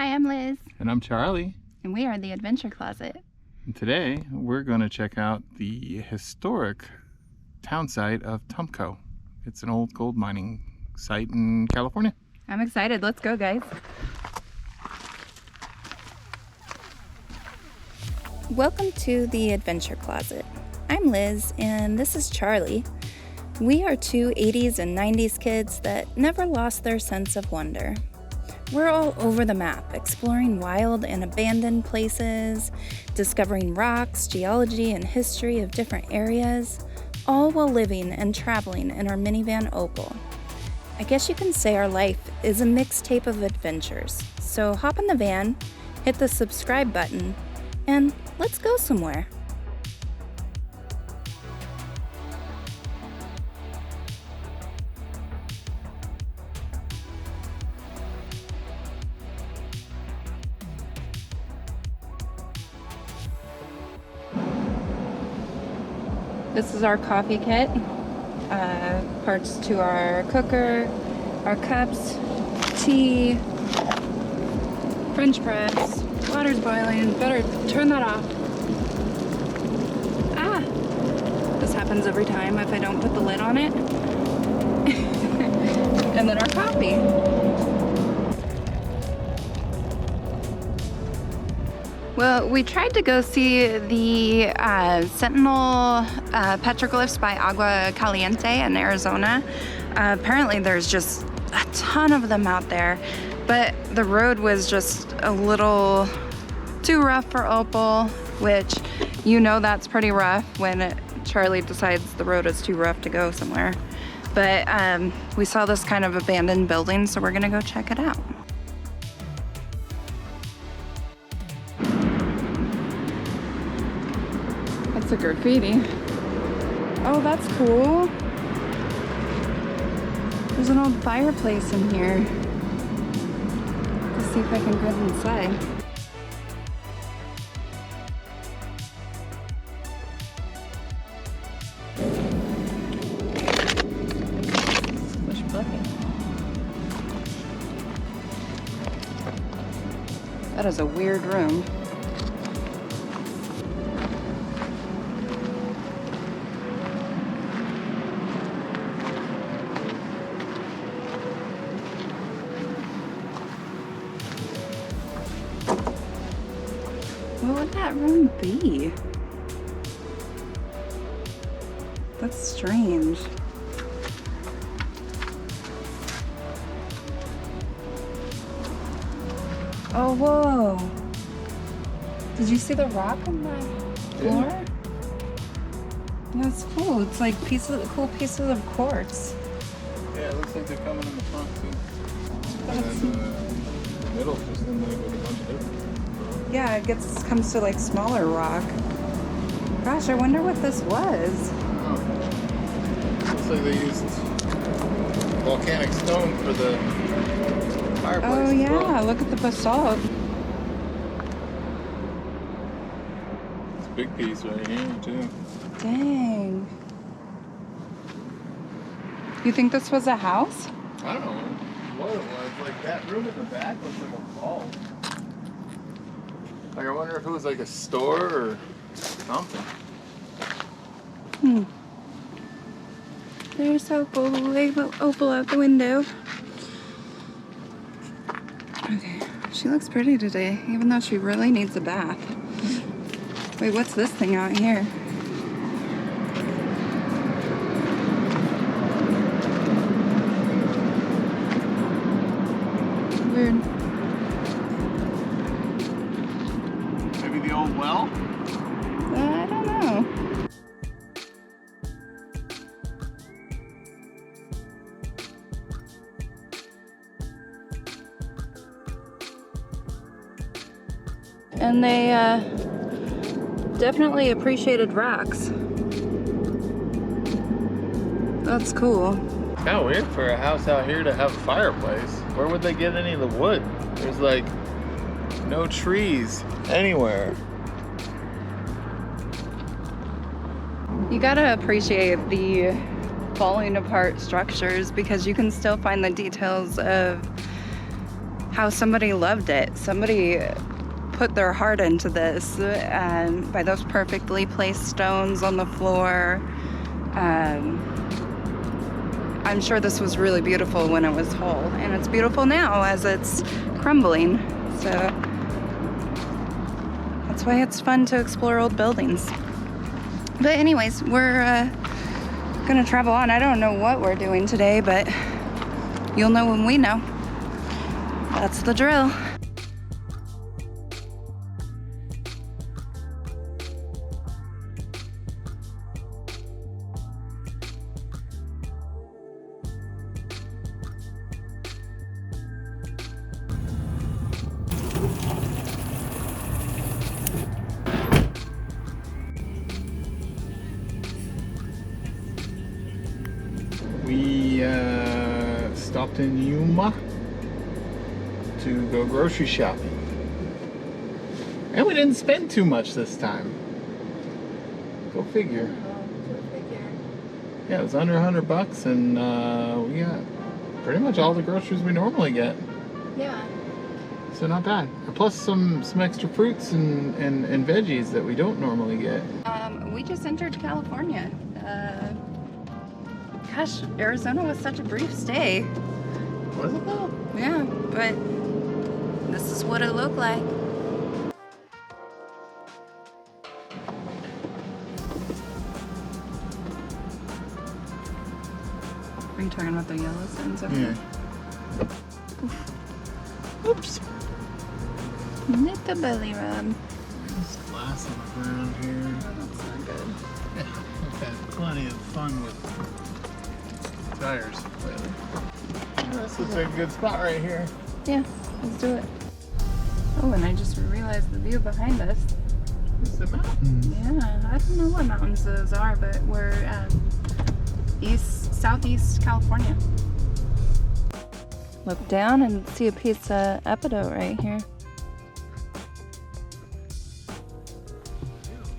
Hi, I'm Liz. And I'm Charlie. And we are the Adventure Closet. And today we're going to check out the historic town site of Tumco. It's an old gold mining site in California. I'm excited. Let's go, guys. Welcome to the Adventure Closet. I'm Liz, and this is Charlie. We are two 80s and 90s kids that never lost their sense of wonder. We're all over the map, exploring wild and abandoned places, discovering rocks, geology, and history of different areas, all while living and traveling in our minivan Opal. I guess you can say our life is a mixtape of adventures. So hop in the van, hit the subscribe button, and let's go somewhere. This is our coffee kit, parts to our cooker, our cups, tea, French press, water's boiling, better turn that off. This happens every time if I don't put the lid on it. And then our coffee. Well, we tried to go see the Sentinel petroglyphs by Agua Caliente in Arizona. Apparently there's just a ton of them out there, but the road was just a little too rough for Opal, which you know that's pretty rough when Charlie decides the road is too rough to go somewhere. But we saw this kind of abandoned building, so we're gonna go check it out. That's a graffiti. Oh, that's cool. There's an old fireplace in here. Let's see if I can go inside. Squish bucket. That is a weird room. What would that room be? That's strange. Oh, whoa. Did you see the rock on the floor? Yeah. That's cool. It's like cool pieces of quartz. Yeah, it looks like they're coming in the front too. And then the middle just in there with a bunch of different. Yeah, it comes to like smaller rock. Gosh, I wonder what this was. Oh. Looks like they used volcanic stone for the fireplace. Oh yeah, well. Look at the basalt. It's a big piece right here too. Dang. You think this was a house? I don't know what it was. Like that room at the back looks like a vault. Like I wonder if it was like a store or something. There's Opal out the window. Okay, she looks pretty today, even though she really needs a bath. Wait, what's this thing out here? Weird. Maybe the old well? I don't know. And they definitely appreciated rocks. That's cool. Kind of weird for a house out here to have a fireplace. Where would they get any of the wood? There's like no trees anywhere. You gotta appreciate the falling apart structures because you can still find the details of how somebody loved it. Somebody put their heart into this, and by those perfectly placed stones on the floor. I'm sure this was really beautiful when it was whole, and it's beautiful now as it's crumbling. So that's why it's fun to explore old buildings. But anyways, we're gonna travel on. I don't know what we're doing today, but you'll know when we know. That's the drill. We stopped in Yuma to go grocery shopping. And we didn't spend too much this time. Go figure. Yeah, it was under $100 and we got pretty much all the groceries we normally get. Yeah. So not bad. Plus some extra fruits and veggies that we don't normally get. We just entered California. Gosh, Arizona was such a brief stay. Was it though? Yeah, but this is what it looked like. Are you talking about the yellow signs over Yeah. there? Oops. Nick the belly rub. There's glass on the ground here. Oh, that's not good. Yeah, we've had plenty of fun with tires lately. This looks like a good spot right here. Yeah, let's do it. Oh, and I just realized the view behind us. It's the mountains. Yeah, I don't know what mountains those are, but we're southeast California. Look down and see a piece of epidote right here.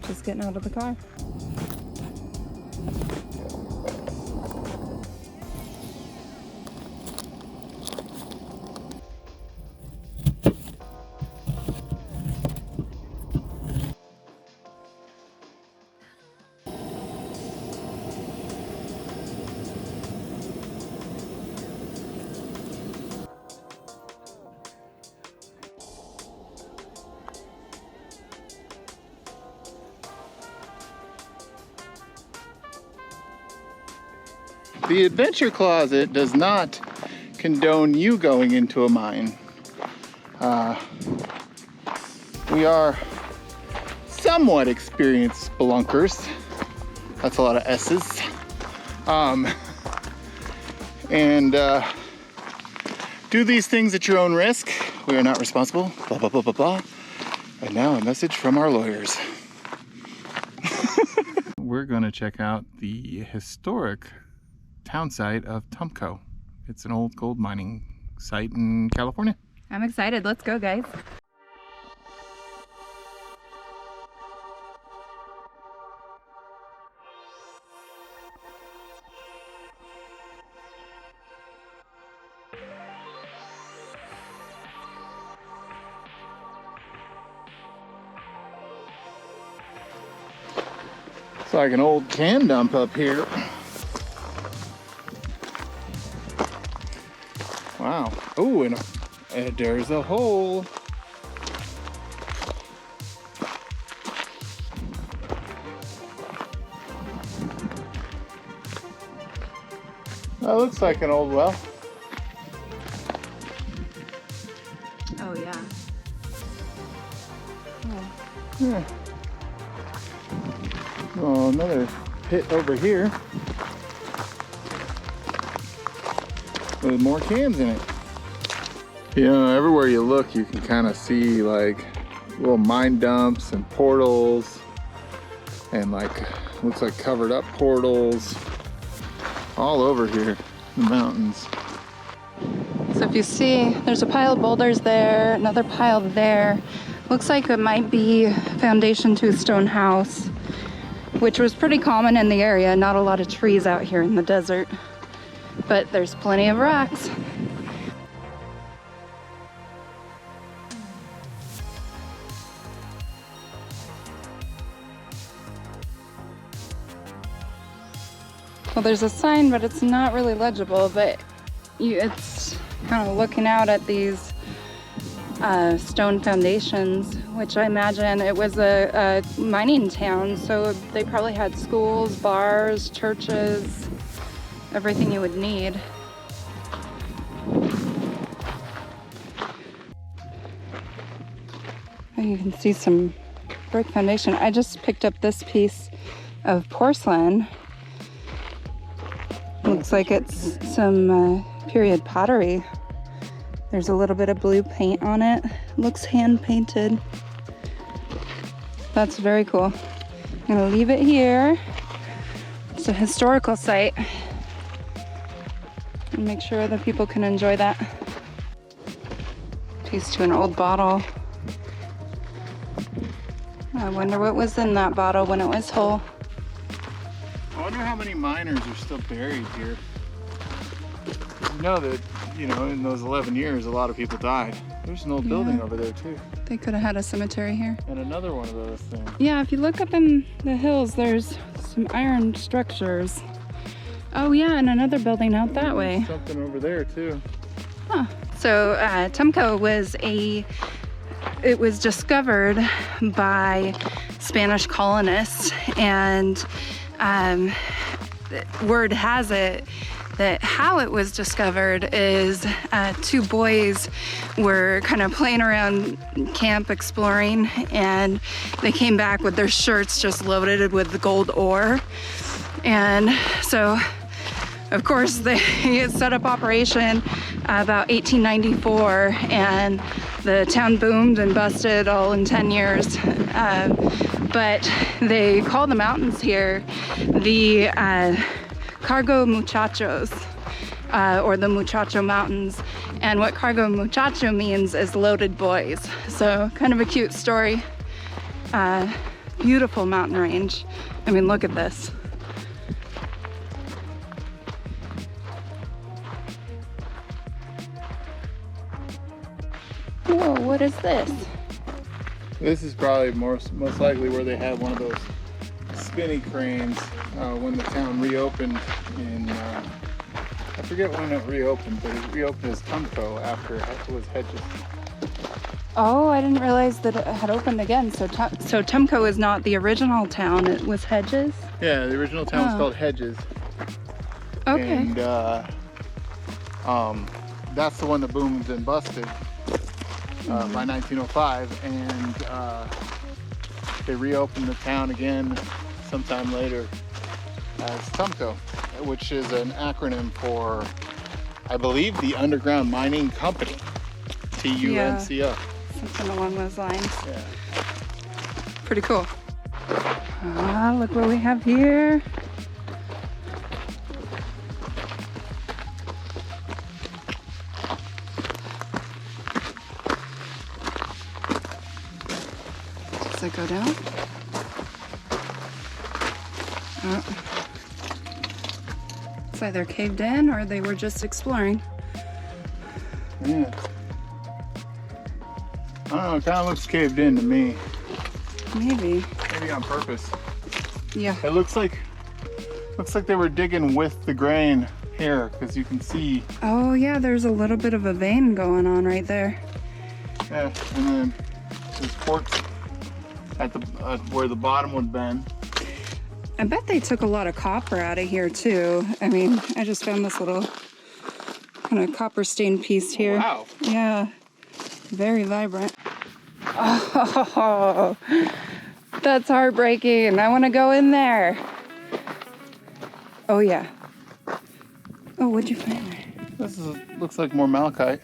Just getting out of the car. The Adventure Closet does not condone you going into a mine. We are somewhat experienced spelunkers. That's a lot of S's. Do these things at your own risk. We are not responsible. Blah, blah, blah, blah, blah. And now a message from our lawyers. We're going to check out the historic town site of Tumco. It's an old gold mining site in California. I'm excited. Let's go, guys. It's like an old can dump up here. Wow. Oh, and there's a hole. That looks like an old well. Oh, yeah. Oh. Yeah. Oh, another pit over here with more cans in it. You know, everywhere you look, you can kind of see like little mine dumps and portals, and like looks like covered up portals all over here in the mountains. So if you see, there's a pile of boulders there, another pile there. Looks like it might be foundation to a stone house, which was pretty common in the area. Not a lot of trees out here in the desert, but there's plenty of rocks. Well, there's a sign, but it's not really legible, but it's kind of looking out at these stone foundations, which I imagine it was a mining town, so they probably had schools, bars, churches, everything you would need. And you can see some brick foundation. I just picked up this piece of porcelain. Looks like it's some period pottery. There's a little bit of blue paint on it. Looks hand painted. That's very cool. I'm gonna leave it here. It's a historical site. And make sure that people can enjoy that. Piece to an old bottle. I wonder what was in that bottle when it was whole. I wonder how many miners are still buried here. You know that, in those 11 years, a lot of people died. There's an old building over there too. They could have had a cemetery here. And another one of those things. Yeah, if you look up in the hills, there's some iron structures. Oh yeah, and another building out that way. Something over there too. Huh. So Tumco was discovered by Spanish colonists, and word has it that how it was discovered is two boys were kind of playing around camp exploring, and they came back with their shirts just loaded with the gold ore. And so of course they set up operation about 1894, and the town boomed and busted all in 10 years. But they call the mountains here the Cargo Muchachos, or the Muchacho Mountains. And what Cargo Muchacho means is loaded boys. So kind of a cute story. Beautiful mountain range. I mean, look at this. Whoa, what is this? This is probably most likely where they had one of those spinny cranes when the town reopened in, I forget when it reopened, but it reopened as Tumco after it was Hedges. Oh, I didn't realize that it had opened again. So Tumco is not the original town, it was Hedges? Yeah, the original town was called Hedges. Okay. And that's the one that boomed and busted by 1905, and they reopened the town again sometime later as Tumco, which is an acronym for, I believe, the Underground Mining Company, TUNCO. Yeah, something along those lines. Yeah. Pretty cool. Look what we have here. Does it go down? Oh. It's either caved in or they were just exploring. Yeah. I don't know, it kind of looks caved in to me. Maybe. Maybe on purpose. Yeah. It looks like they were digging with the grain here, because you can see. Oh yeah, there's a little bit of a vein going on right there. Yeah, and then there's quartz at the where the bottom would bend. I bet they took a lot of copper out of here too. I mean, I just found this little kind of copper stained piece here. Wow. Yeah, very vibrant. Oh, that's heartbreaking. I want to go in there. Oh yeah. Oh, what'd you find there? This looks like more malachite.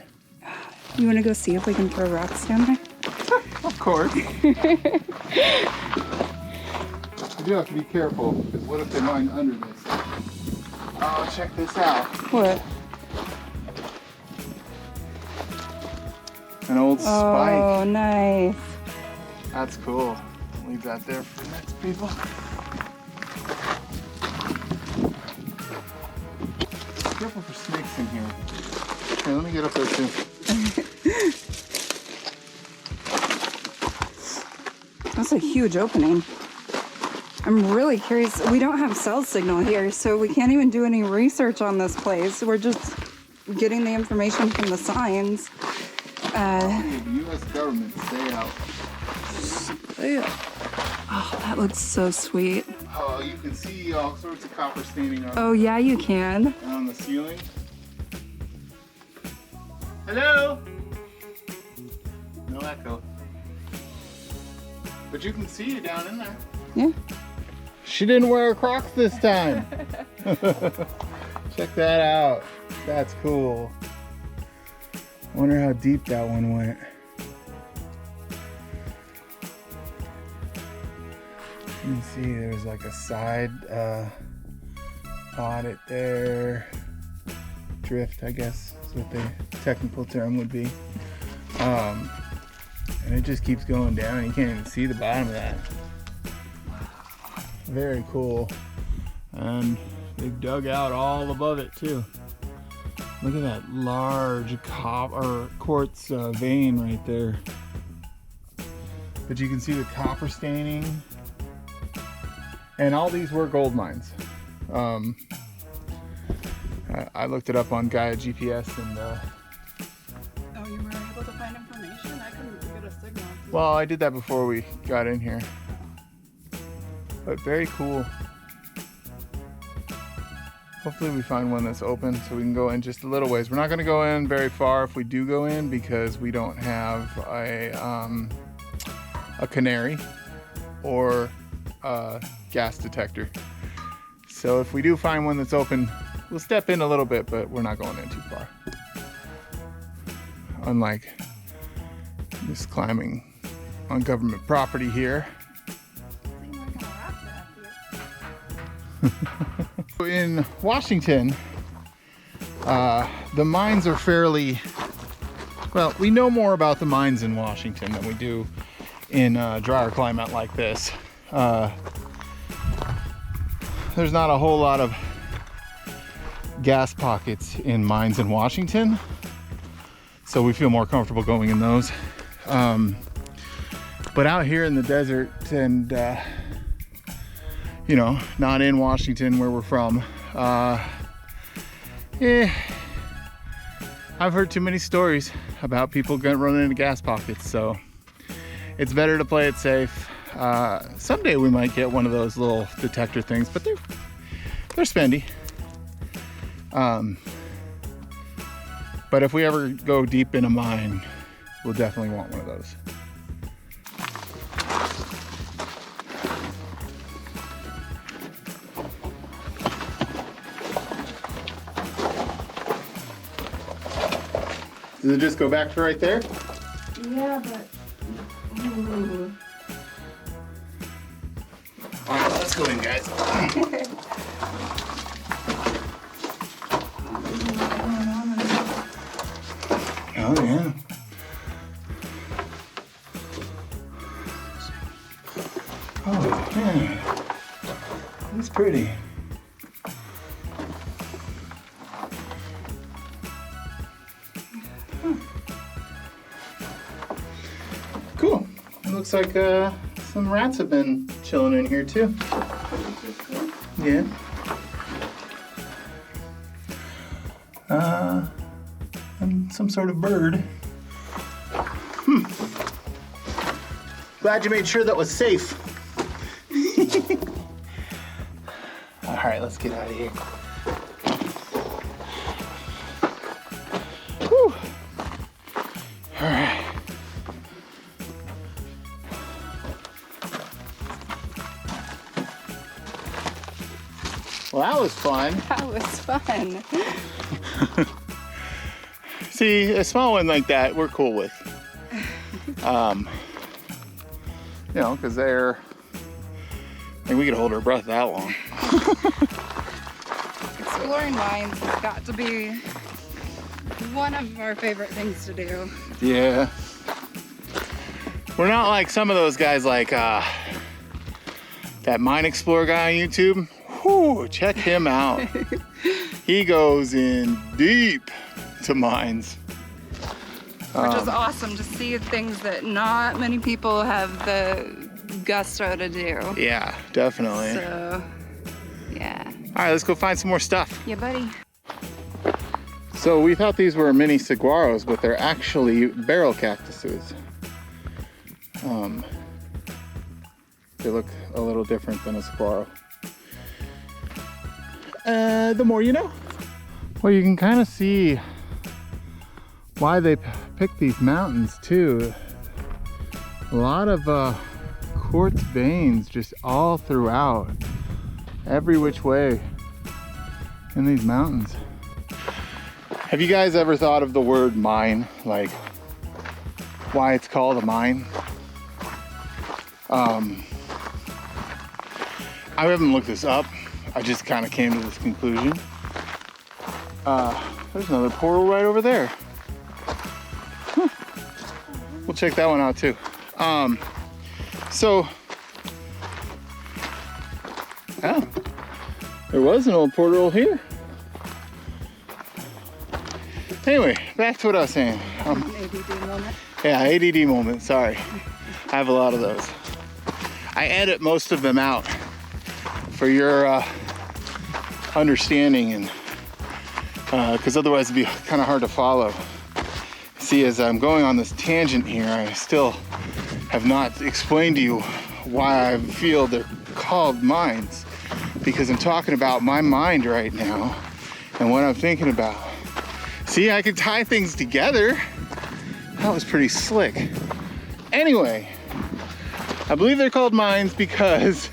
You want to go see if we can throw rocks down there? Of course. You do have to be careful, because what if they mine under this? Oh, check this out. What? An old spike. Oh, nice. That's cool. Leave that there for the next people. Careful for snakes in here. Here, let me get up there too. That's a huge opening. I'm really curious. We don't have cell signal here, so we can't even do any research on this place. We're just getting the information from the signs. The U.S. government, stay out. Oh, that looks so sweet. Oh, you can see all sorts of copper staining Oh, yeah, you can. on the ceiling. Hello? No echo. But you can see it down in there. Yeah. She didn't wear Crocs this time. Check that out. That's cool. Wonder how deep that one went. You can see there's like a side audit there. Drift, I guess, is what the technical term would be. And it just keeps going down. You can't even see the bottom of that. Very cool. And they've dug out all above it too. Look at that large quartz vein right there. But you can see the copper staining. And all these were gold mines. I looked it up on Gaia GPS and Oh, you were able to find information? I couldn't get a signal. well, I did that before we got in here. But very cool. Hopefully we find one that's open so we can go in just a little ways. We're not going to go in very far if we do go in because we don't have a canary or a gas detector. So if we do find one that's open, we'll step in a little bit, but we're not going in too far. Unlike just climbing on government property here. In Washington, the mines are fairly, well, we know more about the mines in Washington than we do in a drier climate like this. There's not a whole lot of gas pockets in mines in Washington, so we feel more comfortable going in those. But out here in the desert and you know, not in Washington where we're from, I've heard too many stories about people running into gas pockets, so it's better to play it safe. Someday we might get one of those little detector things, but they're spendy. But if we ever go deep in a mine, we'll definitely want one of those. Does it just go back to right there? Yeah, but... Ooh. All right, let's go in, guys. Oh, yeah. Oh, man. It's pretty. Cool. It looks like some rats have been chilling in here too. Yeah. And some sort of bird. Glad you made sure that was safe. All right, let's get out of here. Whew. All right. Well, that was fun. That was fun. See, a small one like that, we're cool with. You know, because they're, I think we could hold our breath that long. Exploring mines has got to be one of our favorite things to do. Yeah. We're not like some of those guys like that Mine Explorer guy on YouTube. Whew, check him out. He goes in deep to mines. Which is awesome to see things that not many people have the gusto to do. Yeah, definitely. So, yeah. All right, let's go find some more stuff. Yeah, buddy. So we thought these were mini saguaros, but they're actually barrel cactuses. They look a little different than a saguaro. The more you know. Well, you can kind of see why they picked these mountains too. A lot of quartz veins just all throughout, every which way in these mountains. Have you guys ever thought of the word mine, like why it's called a mine? I haven't looked this up. I just kind of came to this conclusion. There's another portal right over there. Huh. We'll check that one out too. So, oh, there was an old portal here. Anyway, back to what I was saying. ADD moment. Yeah, ADD moment, sorry. I have a lot of those. I edit most of them out for your understanding, and because otherwise it'd be kind of hard to follow. See, as I'm going on this tangent here, I still have not explained to you why I feel they're called mines, because I'm talking about my mind right now and what I'm thinking about. See, I can tie things together. That was pretty slick. Anyway, I believe they're called mines because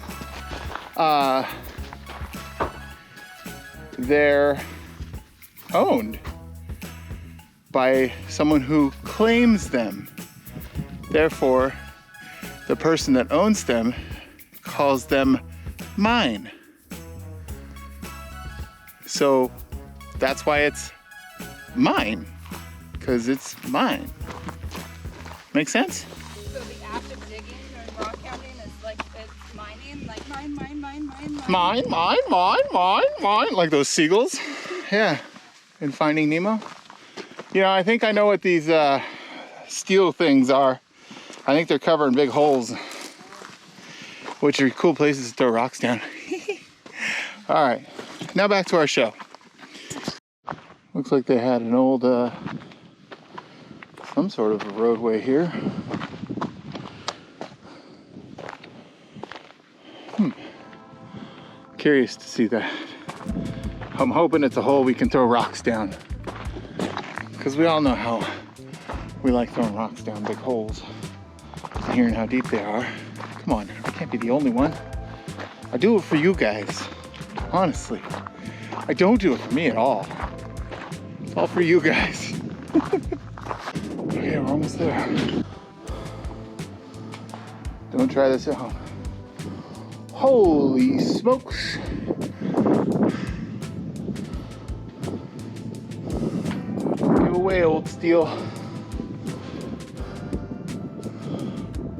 they're owned by someone who claims them. Therefore, the person that owns them calls them mine. So that's why it's mine, because it's mine. Make sense? So the act of digging or rock counting is like it's mining, like mine. Mine, like those seagulls. Yeah, in Finding Nemo. You know, I think I know what these steel things are. I think they're covering big holes, which are cool places to throw rocks down. All right, now back to our show. Looks like they had an old, some sort of a roadway here. Curious to see that. I'm hoping it's a hole we can throw rocks down, because we all know how we like throwing rocks down big holes and hearing how deep they are. Come on, I can't be the only one. I do it for you guys, honestly. I don't do it for me at all. It's all for you guys. Okay, we're almost there. Don't try this at home. Holy smokes. Give away, old steel.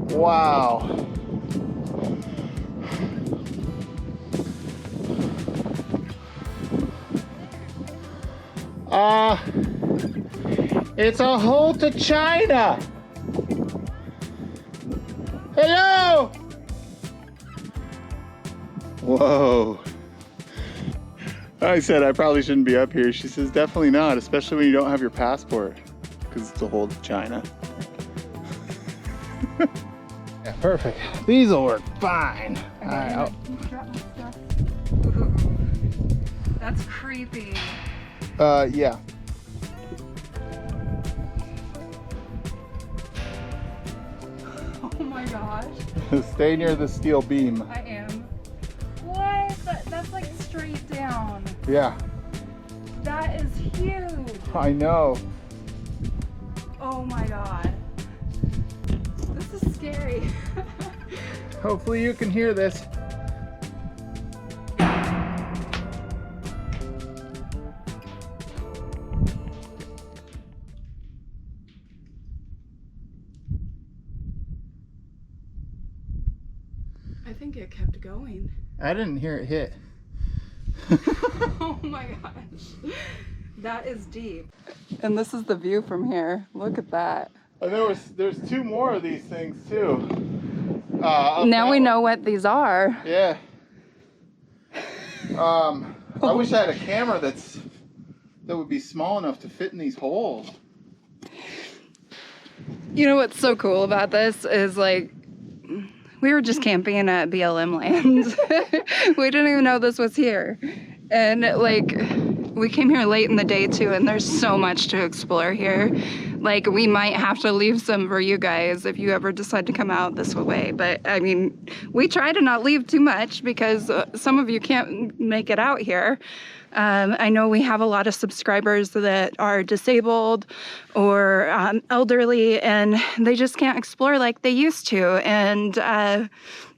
Wow. It's a hole to China. Hello. Whoa. I said I probably shouldn't be up here. She says definitely not, especially when you don't have your passport, because it's a hole to China. Yeah, perfect. These will work fine. All right. That's creepy. Yeah. Oh my gosh. Stay near the steel beam. I am. What? That's like straight down. Yeah. That is huge. I know. Oh my god. This is scary. Hopefully you can hear this. I think it kept going. I didn't hear it hit. Oh my gosh. That is deep. And this is the view from here. Look at that. And there's two more of these things too. Now we know what these are. Yeah. I wish I had a camera that would be small enough to fit in these holes. You know what's so cool about this is like, we were just camping at BLM land. We didn't even know this was here. And like, we came here late in the day too, and there's so much to explore here. Like, we might have to leave some for you guys if you ever decide to come out this way. But I mean, we try to not leave too much because some of you can't make it out here. I know we have a lot of subscribers that are disabled or elderly, and they just can't explore like they used to. And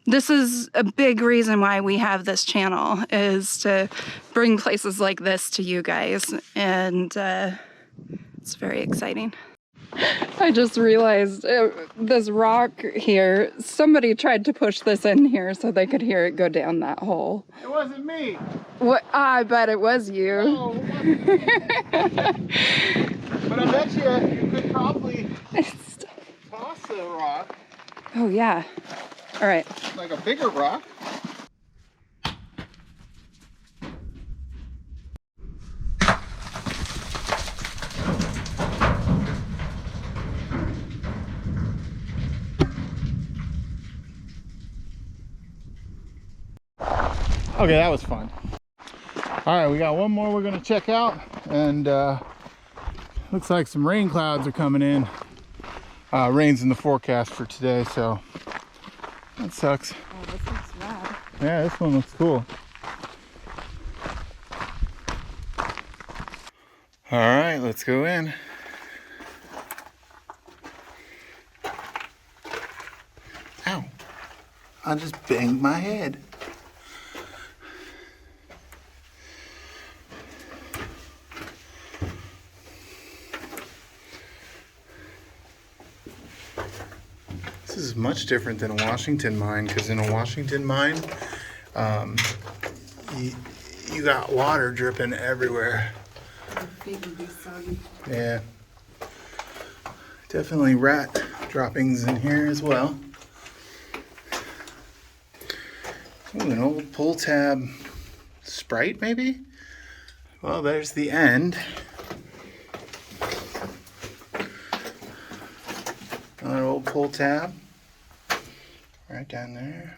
this is a big reason why we have this channel, is to bring places like this to you guys. And it's very exciting. I just realized this rock here, somebody tried to push this in here so they could hear it go down that hole. It wasn't me. What? I bet it was you. No, it wasn't me. But I bet you could probably toss the rock. Oh, yeah. All right. Like a bigger rock. Okay, that was fun. All right, we got one more we're gonna check out, and looks like some rain clouds are coming in. Rain's in the forecast for today, so that sucks. Oh, this looks rad. Yeah, this one looks cool. All right, let's go in. Ow, I just banged my head. This is much different than a Washington mine, because in a Washington mine, you got water dripping everywhere. Yeah. Definitely rat droppings in here as well. Ooh, an old pull tab Sprite, maybe? Well, there's the end. Another old pull tab. Right down there.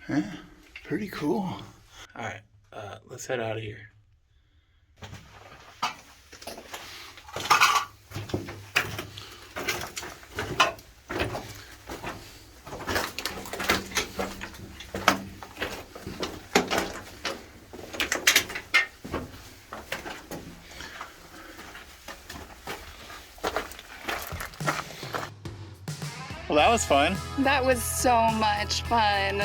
Huh? Pretty cool. Alright, let's head out of here. Well, that was fun. That was so much fun.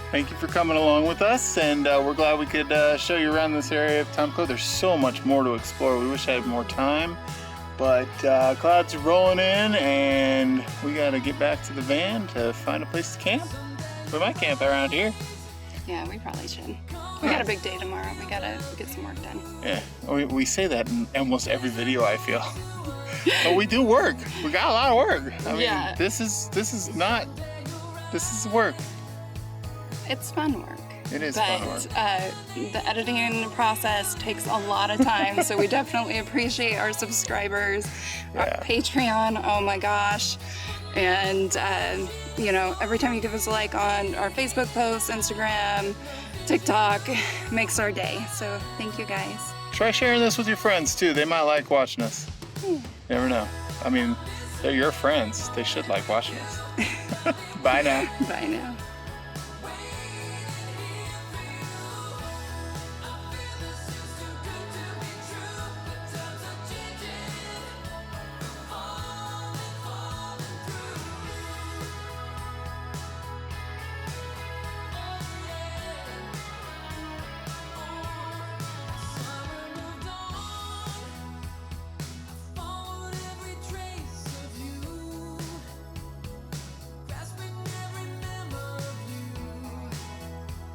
Thank you for coming along with us, and we're glad we could show you around this area of Tumco. There's so much more to explore. We wish I had more time, but clouds are rolling in, and we got to get back to the van to find a place to camp. We might camp around here. Yeah, we probably should. We got a big day tomorrow. We gotta get some work done. Yeah, we say that in almost every video, I feel. But we do work. We got a lot of work. I mean, yeah. This is work. It's fun work. It is fun work. The editing process takes a lot of time, so we definitely appreciate our subscribers, our Patreon, oh my gosh. And, you know, every time you give us a like on our Facebook posts, Instagram, TikTok, makes our day. So thank you guys. Try sharing this with your friends too. They might like watching us. You never know. I mean, they're your friends. They should like watching us. Bye now. Bye now.